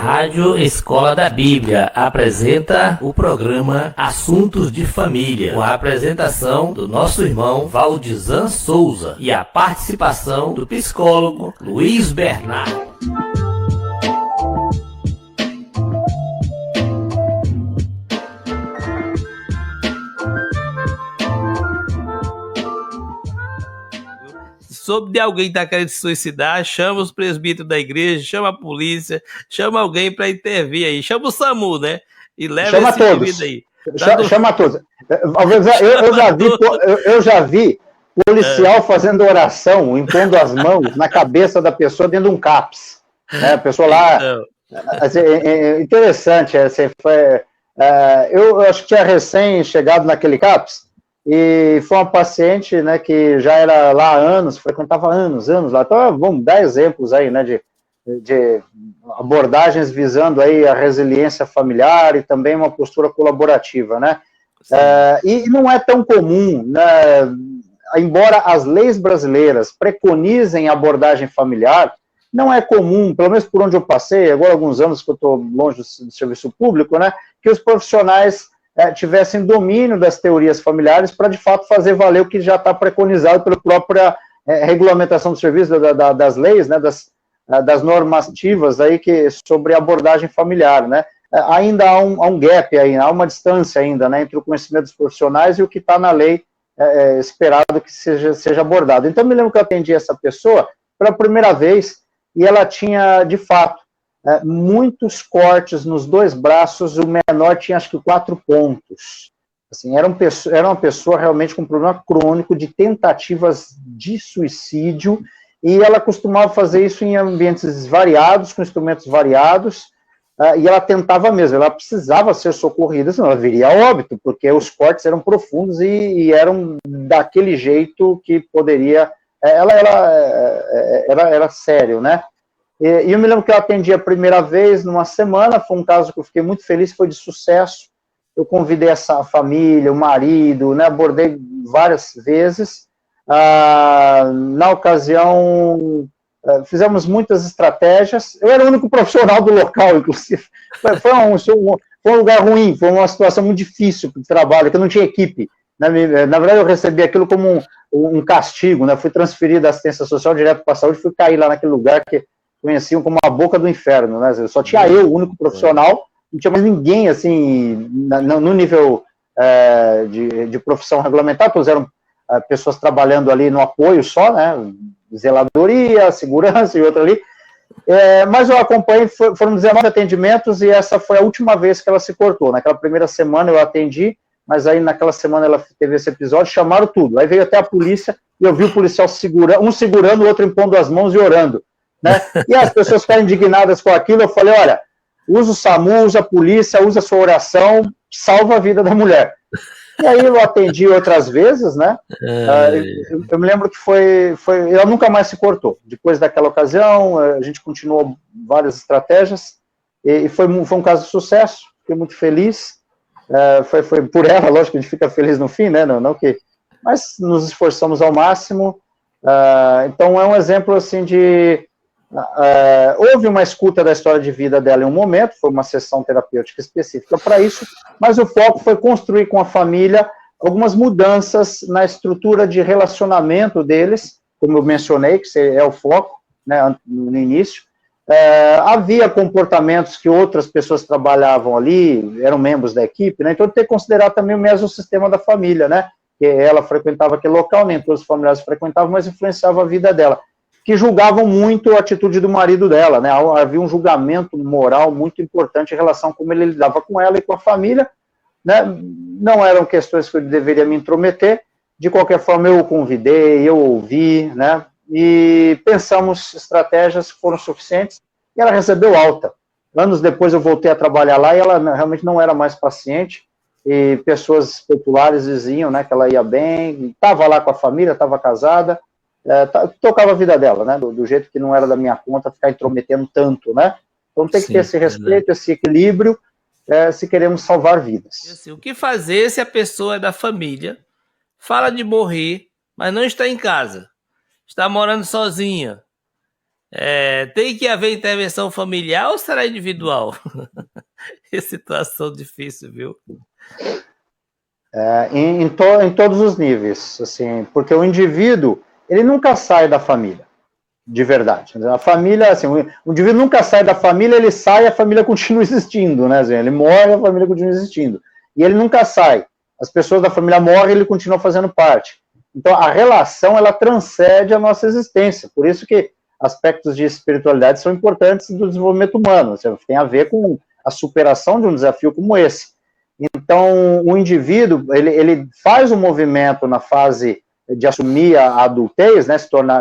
Rádio Escola da Bíblia apresenta o programa Assuntos de Família, com a apresentação do nosso irmão Valdizan Souza e a participação do psicólogo Luiz Bernardo. Soube de alguém que está querendo se suicidar, chama os presbíteros da igreja, chama a polícia, chama alguém para intervir aí, chama o SAMU, né? E leva chama esse todos. indivíduo aí. Chama todos. Eu já vi policial fazendo oração, impondo as mãos na cabeça da pessoa dentro de um CAPS. Né? A pessoa lá... Assim, interessante. Assim, eu acho que tinha recém-chegado naquele CAPS, e foi uma paciente, né, que já era lá há anos, frequentava anos lá. Então, vamos dar exemplos aí, né, de abordagens visando aí a resiliência familiar e também uma postura colaborativa, né? E não é tão comum, né, embora as leis brasileiras preconizem a abordagem familiar, não é comum, pelo menos por onde eu passei, agora alguns anos que eu estou longe do serviço público, né, que os profissionais tivessem domínio das teorias familiares para, de fato, fazer valer o que já está preconizado pela própria regulamentação do serviço, das leis, né, das normativas aí sobre abordagem familiar, né. Ainda há um gap, aí, há uma distância ainda, né, entre o conhecimento dos profissionais e o que está na lei esperado que seja abordado. Então, me lembro que eu atendi essa pessoa pela primeira vez e ela tinha, de fato, muitos cortes nos dois braços, o menor tinha acho que 4 pontos. Assim, era uma pessoa realmente com um problema crônico de tentativas de suicídio, e ela costumava fazer isso em ambientes variados, com instrumentos variados, e ela tentava mesmo, ela precisava ser socorrida, senão ela viria a óbito, porque os cortes eram profundos e eram daquele jeito que poderia... Era sério, né? E eu me lembro que eu atendi a primeira vez numa semana, foi um caso que eu fiquei muito feliz, foi de sucesso. Eu convidei essa família, o marido, né, abordei várias vezes. Na ocasião, fizemos muitas estratégias. Eu era o único profissional do local, inclusive. Foi um lugar ruim, foi uma situação muito difícil de trabalho, que eu não tinha equipe. Na verdade, eu recebi aquilo como um castigo, né? Fui transferido da assistência social direto para a saúde, fui cair lá naquele lugar que conheciam como a boca do inferno, né? Só tinha eu, o único profissional, não tinha mais ninguém, assim, no nível de profissão regulamentar, todos eram pessoas trabalhando ali no apoio só, né? Zeladoria, segurança e outra ali. Mas eu acompanhei, foram 19 atendimentos e essa foi a última vez que ela se cortou. Naquela primeira semana eu atendi, mas aí naquela semana ela teve esse episódio, chamaram tudo. Aí veio até a polícia e eu vi o policial um segurando, o outro impondo as mãos e orando. Né? E as pessoas ficaram indignadas com aquilo, eu falei, olha, usa o SAMU, usa a polícia, usa a sua oração, salva a vida da mulher. E aí eu atendi outras vezes, né? Eu me lembro que ela nunca mais se cortou. Depois daquela ocasião, a gente continuou várias estratégias, e foi um caso de sucesso, fiquei muito feliz. Foi por ela, lógico que a gente fica feliz no fim, né? Mas nos esforçamos ao máximo. Então é um exemplo assim de... houve uma escuta da história de vida dela em um momento, foi uma sessão terapêutica específica para isso, mas o foco foi construir com a família algumas mudanças na estrutura de relacionamento deles, como eu mencionei, que é o foco, né, no início. Havia comportamentos que outras pessoas trabalhavam ali, eram membros da equipe, né, então tem que considerar também o mesossistema da família, né, que ela frequentava aquele local, nem todos os familiares frequentavam, mas influenciava a vida dela, que julgavam muito a atitude do marido dela, né? Havia um julgamento moral muito importante em relação a como ele lidava com ela e com a família, né? Não eram questões que eu deveria me intrometer, de qualquer forma eu o convidei, eu ouvi, né? E pensamos estratégias que foram suficientes, e ela recebeu alta. Anos depois eu voltei a trabalhar lá, e ela realmente não era mais paciente, e pessoas populares diziam, né, que ela ia bem, estava lá com a família, estava casada, tocava a vida dela, né, do jeito que não era da minha conta ficar intrometendo tanto, né, então tem que ter esse respeito, esse equilíbrio, se queremos salvar vidas. Assim, o que fazer se a pessoa é da família, fala de morrer, mas não está em casa, está morando sozinha, Tem que haver intervenção familiar ou será individual? Que situação difícil, viu? Em todos os níveis, assim, porque o indivíduo, ele nunca sai da família, de verdade. A família, assim, o indivíduo nunca sai da família, ele sai e a família continua existindo, né? Assim, ele morre e a família continua existindo. E ele nunca sai. As pessoas da família morrem e ele continua fazendo parte. Então, a relação, ela transcende a nossa existência. Por isso que aspectos de espiritualidade são importantes do desenvolvimento humano. Tem a ver com a superação de um desafio como esse. Então, o indivíduo, ele faz um movimento na fase de assumir a adultez, né,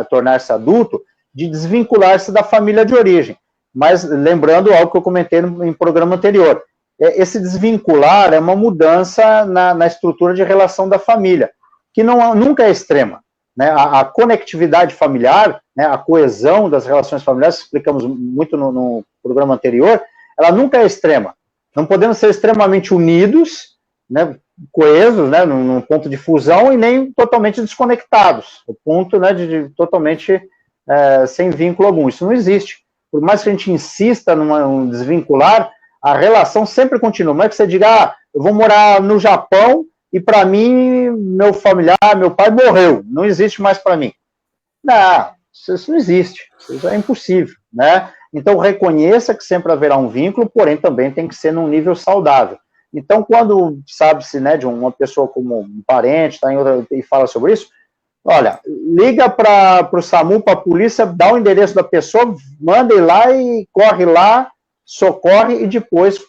tornar-se adulto, de desvincular-se da família de origem. Mas, lembrando algo que eu comentei em programa anterior, esse desvincular é uma mudança na estrutura de relação da família, que nunca é extrema. Né? A conectividade familiar, né, a coesão das relações familiares, explicamos muito no programa anterior, ela nunca é extrema. Não podemos ser extremamente unidos, né, coesos, né, num ponto de fusão, e nem totalmente desconectados, o ponto, né, de totalmente sem vínculo algum. Isso não existe. Por mais que a gente insista num desvincular, a relação sempre continua. Não é que você diga, eu vou morar no Japão e para mim, meu familiar, meu pai morreu, não existe mais para mim. Não, isso não existe, isso é impossível, né? Então, reconheça que sempre haverá um vínculo, porém também tem que ser num nível saudável. Então, quando sabe-se, né, de uma pessoa como um parente, tá, e fala sobre isso, olha, liga para o SAMU, para a polícia, dá o endereço da pessoa, manda ir lá e corre lá, socorre e depois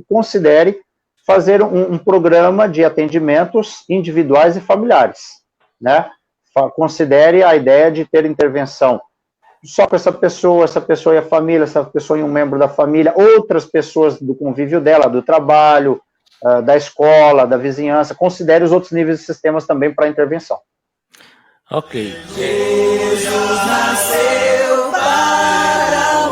considere fazer um programa de atendimentos individuais e familiares, né? Considere a ideia de ter intervenção só com essa pessoa e a família, essa pessoa e um membro da família, outras pessoas do convívio dela, do trabalho, da escola, da vizinhança. Considere os outros níveis de sistemas também para intervenção. Ok. Jesus nasceu para